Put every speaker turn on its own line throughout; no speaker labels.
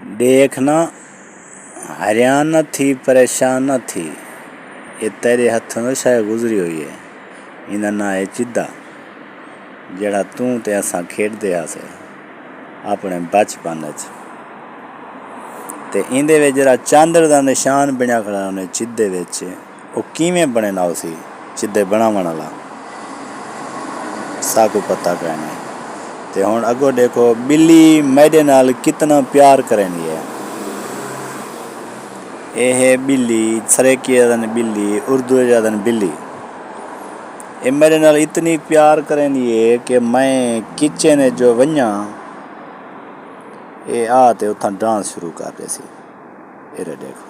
देखना हरियाण न थी परेशान न थी, ये तेरे हथों तो शायद गुजरी हुई है। इन्दा ना है चिद्दा, जड़ा तू ते असां खेडदे आसे अपने बचपन च। ते इंदे विच जड़ा चांदर दा निशान बनया खड़ा उन्हें चिद्दे विच, वो किवें बने ना उसी चिद्दे बनावण वाला साकू पता कहने। ते हुण अगो देखो बिल्ली मेरे नाल कितना प्यार करेंदी है। ये है बिल्ली, सरेकी जदन बिल्ली, उर्दू जदन बिल्ली। ये मेरे नाल इतनी प्यार करेंदी है कि मैं किचन जो वन्या ये आते उथा डांस शुरू कर रहे सी। ये देखो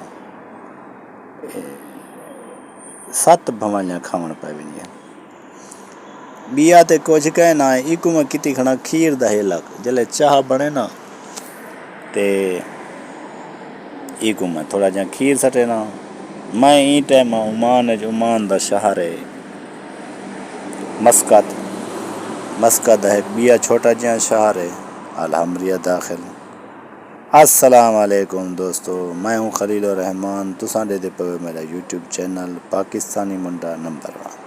7 भवाइयां खावन पै वेंदियां। बिया ते कुछ कहना इकू में किती खड़ा खीर दा हेलक जले चाह बने ना ते इकू में थोड़ा जा खीर सटे ना। मैं ई टाइम उमान दा शहर है मस्कत है बिया छोटा जा शहर है अलहमरिया दाखिल। अस्सलाम वालेकुम दोस्तों, मैं हूँ खलील रहमान, तुसां दे पे मेरा यूट्यूब चैनल पाकिस्तानी मुंडा नंबर 1।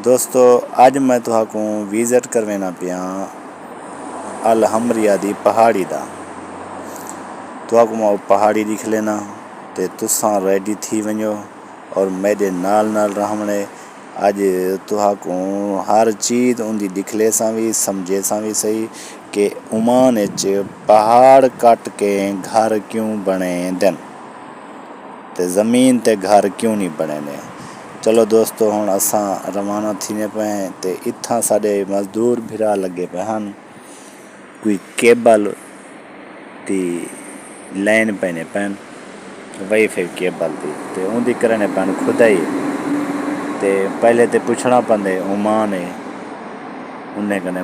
दोस्तों अज मैं तुहाकू विजिट करवेना पिया अलहमरिया दी पहाड़ी दा। तुहाकू मैं पहाड़ी दिख लेना ते तुसां रेडी थी वञो और मेरे नाल रहवणे। अज तुहाकू हर चीज़ उनकी दिखले सा भी समझे सा भी सही कि ओमान च पहाड़ कट के घर क्यों बने दिन ते ज़मीन ते घर क्यों नहीं बने ने। चलो दोस्तों हुण असां रवाना थीने पे ते इत्थां साडे मजदूर भिरा लगे पे हन कोई केबल दी लाइन पैने पैन वाईफाई केबल दी ते उनकी करने पैन खुदाई। ते पहले तो पुछना पौंदे ओमान है उन्हें कने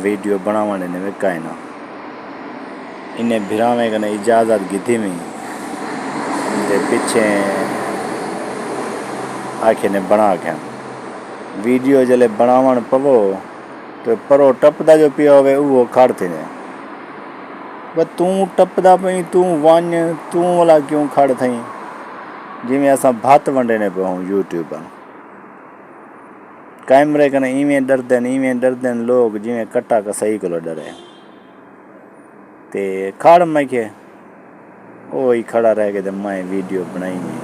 वीडियो बनावन ने काए ना इन्हें भिरावें कने इजाज़त गिती में ते पिछे आखे ने बना के वीडियो जले बनावन पवो तो परो टपदा जो पिया होवे वो खड़ थे ने तू टपदा पई तू वन तू वाला क्यों खड़ थई जिमें असां भत वंडने पे हूँ यूट्यूब पर कैमरे कने इवें डरदे लोग जिमें कट्टा कसई को डरे। ते खड़ मखे ओ ही खड़ा रह गए तो मैं वीडियो बनाई नहीं।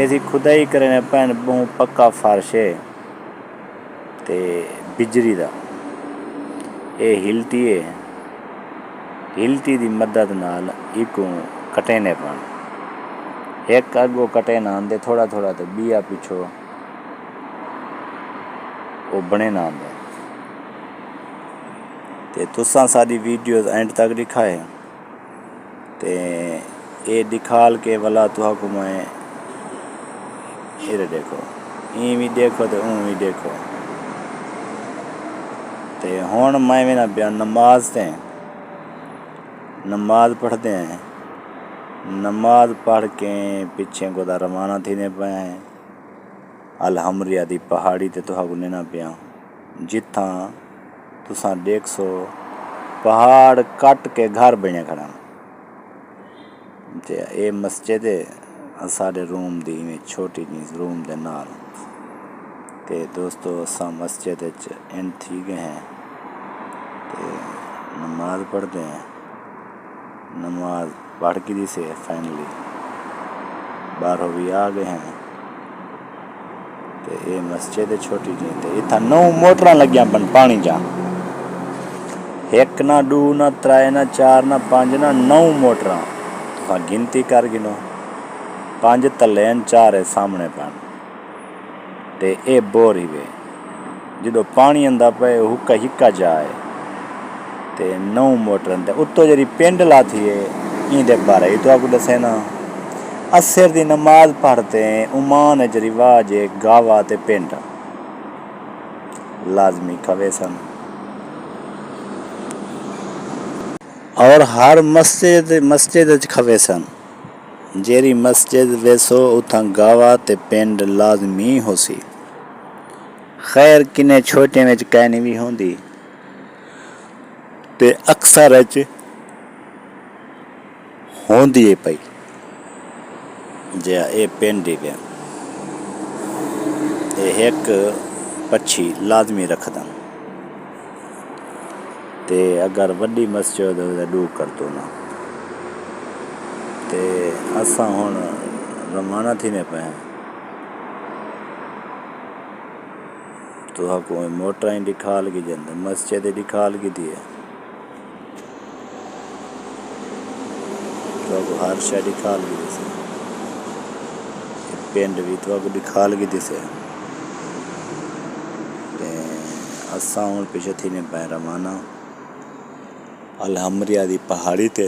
ऐसी खुदाई करने पैन बहु पक्का फर्श है ते बिजली दा ये हिलती दी मदद नाल इकू कटेने पान एक अगो कटे ना आंदे थोड़ा तो बिया पिछो वो बने ना आंदे। ते तुसां सारी वीडियो एंड तक दिखाए ते ये दिखाल के वाला तुहाकू मैं ये देखो ई भी देखो तो ऊँ भी देखो। ते हुण मैं भी ना बयान नमाज पढ़ते हैं। नमाज पढ़ के पिछे गोदा रवाना थीने पे हैं अलहमरिया दी पहाड़ी ते तुहाकू लेना पिया जिथा तुसां देख सो पहाड़ कट के घर बने खड़ा ते ये मस्जिद है साढ़े रूम दी में छोटी जी रूम दे नाल। ते दोस्तों असां मस्जिद इन थी गए हैं ते नमाज पढ़ते हैं। नमाज पढ़ के दी से फाइनली बाहरों भी आ गए हैं ते ये मस्जिद छोटी जी ते इतना 9 मोटर लगिया पन पानी जा 1 ना 2 ना 3 ना 4 ना 5 ना 9 मोटर तो गिनती कर गिनो 5 तले 4 है सामने पैन ते ये बोर ही वे जो पानी आंदा पे हुक्का हिक्का जाए ते 9 मोटर ते उत्तो जरी पिंड लाथी है इंदे बारे ही तो आपको दसे ना असर दी नमाज पढ़ते ओमान च रिवाज है गावा ते पिंड लाजमी खवे सन और हर मस्जिद खवे सन जेरी मस्जिद वेसो उथा गावा ते पिंड लाजमी होसी। खैर किन्ने छोटे में कहनी भी होंदी ते अक्सर होंदी है पई जे ये पिंड ही गया एक पक्षी लाजमी रखदा ते अगर वड्डी मस्जिद डू करतो ना ते असां हुण रवाना थीने पे तो कोई मोटरां दिखाल की जंद मस्जिद दिखाल की दी है तो हर शय दिखाल की दिसे पिंड भी तो दिखाल की दिसे असां हुण पिछे थीने पे रवाना अलहमरिया दी पहाड़ी ते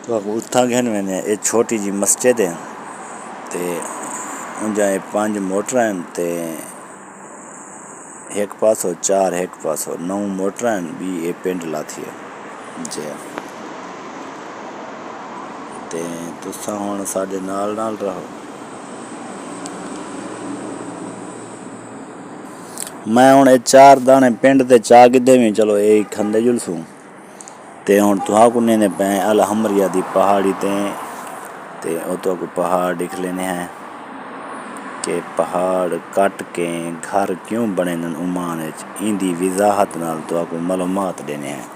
तो उत्थां गहन मैंने एक छोटी जी मस्जिद है ते उंजा 5 मोटरां ते एक पासो 4 एक पासो 9 मोटरां भी ये पिंड लाथी है जे ते तुसां हुण साडे नाल रहो मैं हुण 4 दाने पिंड ते चा किदे भी चलो ये खंदे जुलसूं ते हुण तुहां को ने पे अलहमरिया दी पहाड़ी ते तो को पहाड़ दिख लेने हैं कि पहाड़ कट के घर क्यों बने न उमान इंदी वजाहत नाल तो को मालूमात देने हैं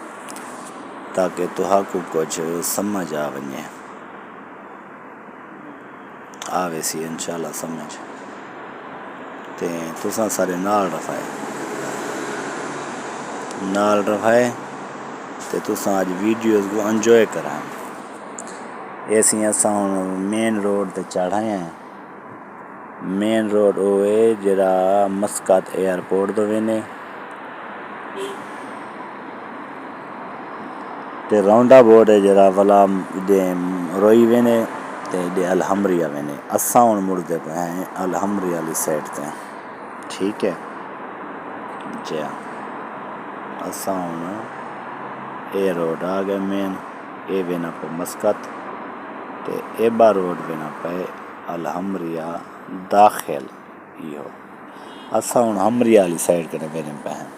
ताकि तुहा को कुछ समझ आ वने आवे सी इंशाल्लाह समझ ते तुसां सारे नाल रफाए ते तुसां अज वीडियोज़ को एंजॉय करा ऐसी असां मेन रोड ते चढ़ाए हैं मेन रोड ओए जरा मस्कत एयरपोर्ट तो वेने ते राउंडा बोर्ड है जरा वाला दे रोई वेने ते दे अलहमरिया वेने असां हुण मुड़दे पे हैं अलहमरिया वाली साइड ते ठीक है जी असां हुण ए रोड आ गए मेन ए वेना पे मस्कत ते एबा रोड वेना पे अलहमरिया दाखिल यो असां हुण हमरिया वाली साइड कने वेने पे हैं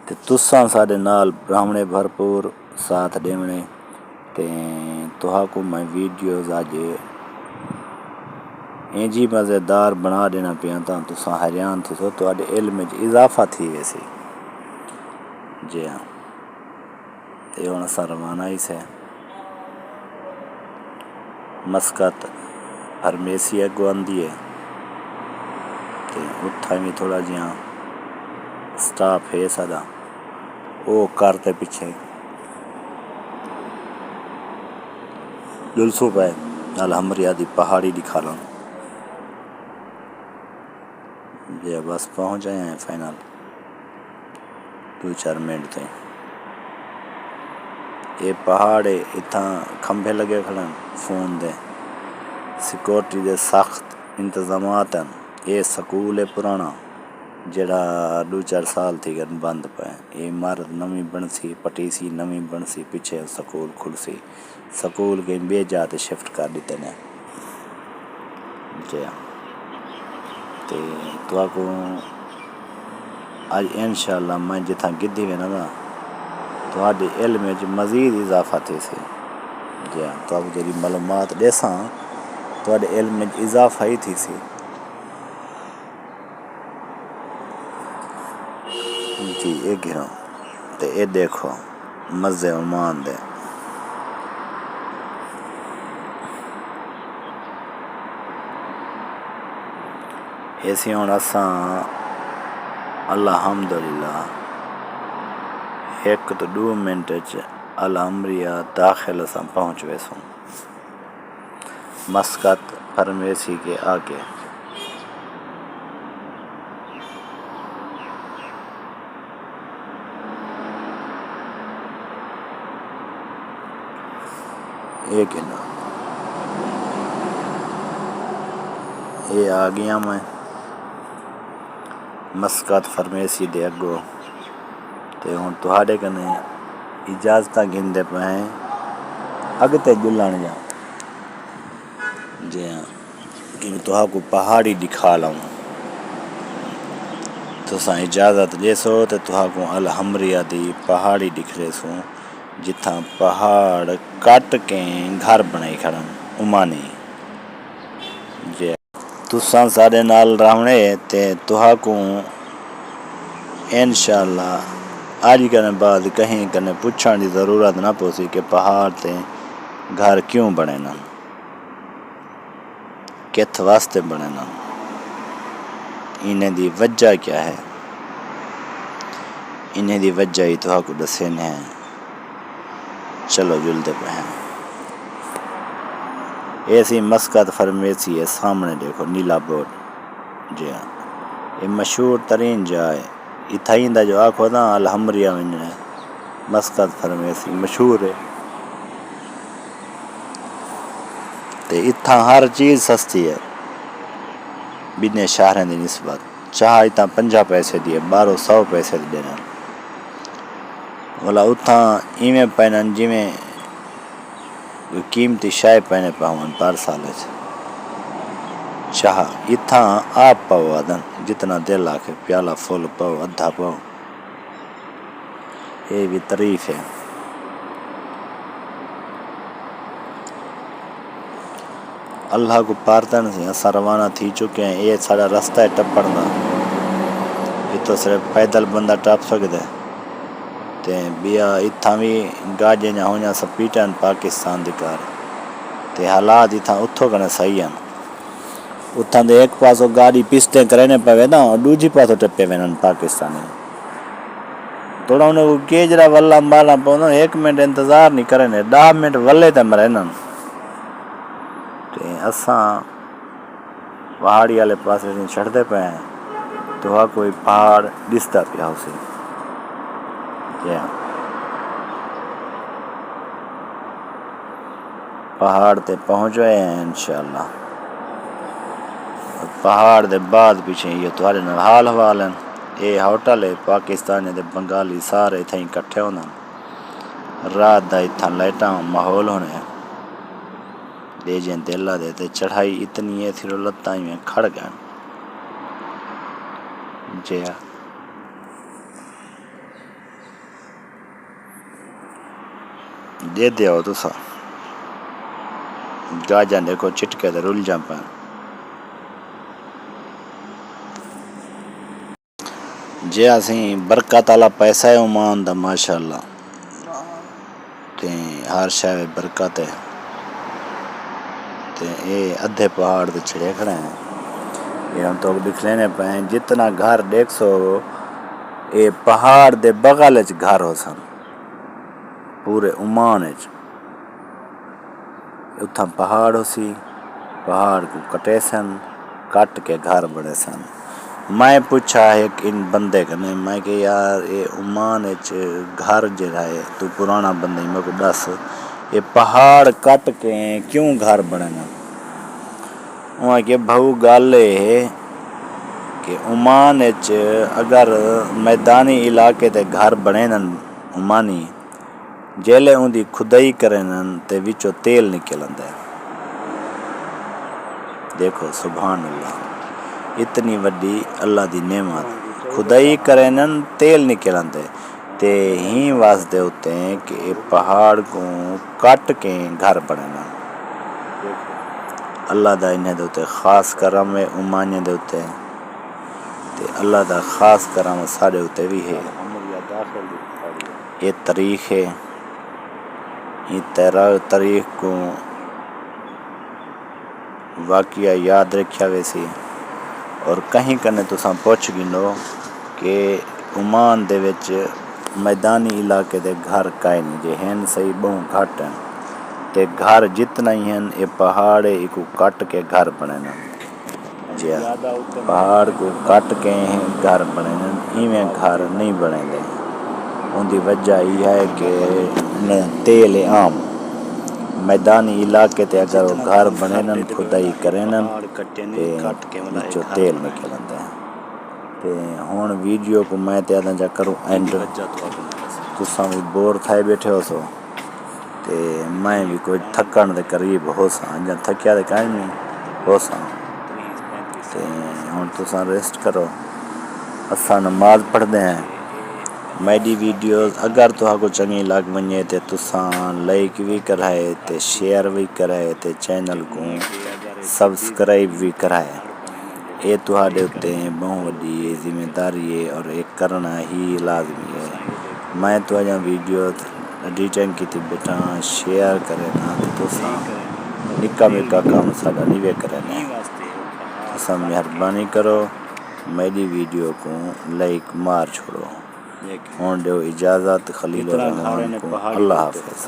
ते तुसां साडे नाल ब्राह्मणे भरपूर साथ देवणे ते तुहा को मैं वीडियोज़ अज इंजी मज़ेदार बना देना पिया तां तुसां हैरान थी सो तुहाडे इल्म च इजाफा थी वैसी जी हाँ ये हुण असां रवाना ही से मस्कत फार्मेसी अगो आंदी है ते उत्थां भी थोड़ा जिहा स्टाफ है सादा वो करते पीछे जुलसू पे अलहमरिया दी पहाड़ी दिखालन जे बस पहुँच जाए हैं फाइनल 2-4 मिनट थे ये पहाड़ इतना खंभे लगे खड़न फोन दे सिक्योरिटी दे सख्त इंतजामात हैं ये स्कूल है पुराना जड़ा 2-4 साल थी गन बंद पे ये इमारत नवी बनसी पटी सी नवी बनसी पीछे स्कूल खुलसी स्कूल के बे जाते शिफ्ट कर दिते ने जी ते तो को आज इंशाल्लाह मैं जिथा गिद्धी वे ना तो इल्म च मज़ीद इजाफा थे से जी हाँ तो जी मालूमात देसा तो इल्म च इजाफा ही थी सी जी ये गिरो तो ये देखो मज़े उमान दे ऐसी हुण असां अल्हम्दुलिल्लाह 1 तो 2 मिनट च अलहमरिया दाखिल असां पहुँच वैसूं मस्कत फार्मेसी के आगे एक ना ये आ गया मैं मस्कत फार्मेसी दे अगो ते हुण तुहाडे कने इजाज़त गिनदे पे अगते जुलण जा जी हाँ कि तुहा को पहाड़ी दिखा लाऊं तुसां इजाज़त ॾेसो त तुहां अल हमरिया दी पहाड़ी दिखलेसूं जिथां पहाड़ कट के घर बनाई खड़न उमानी जे तुसां साढ़े नाल रहने ते तुहां इंशाअल्लाह अज कने बाद कहीं कने पुछण की ज़रूरत ना पोसी कि पहाड़ ते घर क्यों बने न, किथ वास्ते बने न, इन्हें दी वजह क्या है। इन्हें दी वजह ही तुहां को दसेने हैं। चलो जुलते पे हैं। ऐसी मस्कत फार्मेसी है, सामने देखो नीला बोर्ड। जी हाँ, ये मशहूर तरीन जगह इथाई दा जो आखो ना अल हमरिया वञण मस्कत फार्मेसी मशहूर है। ते इत्थां हर चीज़ सस्ती है बिने शहरों की निस्बत। चाह इतना 50 पैसे दी है, 1200 पैसे दी देना। बोला उतना इवें पैन जिमें कीमती शाय पैने पावन पर साल चाह इतना आप पाओ आदन जितना दिल आके प्याला फुल पाओ अद्धा पाओ। ये भी तारीफ है। अल्लाह को प्रार्थना से असा रवाना थी चुके हैं। ये सारा रास्ता है टप्पण का, ये तो सिर्फ पैदल बंदा टप सकता है। ते बिया इत्थां भी गाजे जा होना सपीटन पाकिस्तान दी कार ते हालात इत्थां उथों कने सही हैं। उत्थां दे एक पासों गाड़ी पिस्ते करने पवे ना और दूजी पासों टप्पे वेनन पाकिस्तानी। थोड़ा उन्हें केजरा वल्ला बाला पवनो 1 मिनट इंतजार नहीं करने 10 मिनट वल्ले ते मरन। ते असां पहाड़ी वाले पासे से चढ़ते पे हैं तो वहाँ कोई पहाड़ दिसता पिया उसे। पहाड़ ते पहुँच गए हैं इंशाअल्लाह। पहाड़ दे बाद पीछे ये थोड़े नाल हाल हवाल हैं। ये होटल है पाकिस्तानी ते बंगाली सारे इत्थें इकट्ठे होना। रात दा इत्थां लाइटां माहौल होने दे जे दिल दे ते चढ़ाई इतनी है थी लत्तां में खड़ गए। जे दे आओ तुसा गाजा देखो चिटके ते रुल जा पे। जे असी बरकत वाला पैसा है उमान दा माशाअल्लाह ते हर शय बरकत है। ते ये अद्धे पहाड़ ते चढ़े खड़े हैं। ये हम तो दिख लेने पे जितना घर देख सो ये पहाड़ दे बगल च घर हो सन पूरे उमान च। उथा पहाड़ हो सी पहाड़ को कटे सन कट के घर बने सन। मैं पूछा है कि इन बंदे कने मैं कि यार ये उमान घर जरा है तू पुराना बंदे मेरे को दस ये पहाड़ कट के क्यों घर बने ना। वहाँ के भाऊ गल है कि उमान अगर मैदानी इलाके ते घर बने न उमानी जेले उनकी खुदाई करें ते विचों तेल निकलता है। देखो सुभान अल्लाह इतनी वड्डी अल्लाह दी नेमत खुदाई करें तेल निकलते ते ही वास्ते होते हैं कि पहाड़ को कट के घर बने। अल्लाह दा इन्हें दे उत्ते खास करम है उमानिया दे उत्ते ते अल्लाह दा खास करम साढ़े उत्ते भी है। ये तारीख है ये 13 तारीख को वाक़या याद रखा वैसी और कहीं कने तुसां पुछ गिनो कि उमान दे विच मैदानी इलाके दे घर काए नहीं जे हैं सही बहुत घट हैं ते घर जितना ही हैं ये पहाड़ को कट के घर बने न। जी पहाड़ को कट के घर बने न इवें घर नहीं बने दे। उनकी वजह यह है कि तेल आम मैदानी इलाके ते अगर वो घर बने न खुदाई करें न तो तेल निकलता है। तो हुण वीडियो को मैं त्यादा जा करूँ एंड तुसां भी बोर थाए बैठे हो सो ते मैं भी कोई थकन दे करीब हो सा या थकिया तो कहीं नहीं हो सा ते हुण तुसां रेस्ट करो असां नमाज़ पढ़दे हैं। मेरी वीडियोस अगर तुहाको चंगी लग वञे तो तुसां लाइक भी कराए ते शेयर भी कराए ते चैनल को सब्सक्राइब भी कराए। ये तुहाडे उत्ते बहुत वड्डी जिम्मेदारी है और ये करना ही लाजमी है। मैं तुहाजा वीडियोस अड्डी चंगी थी बैठा शेयर करे ना तो तुसां निक्का मिक्का काम साडा नहीं वे करे ना। तुसां मेहरबानी करो मेरी वीडियो को लाइक मार छोड़ो। हुण ॾियो इजाज़त खलील रहमान को। अल्लाह हाफ़िज़।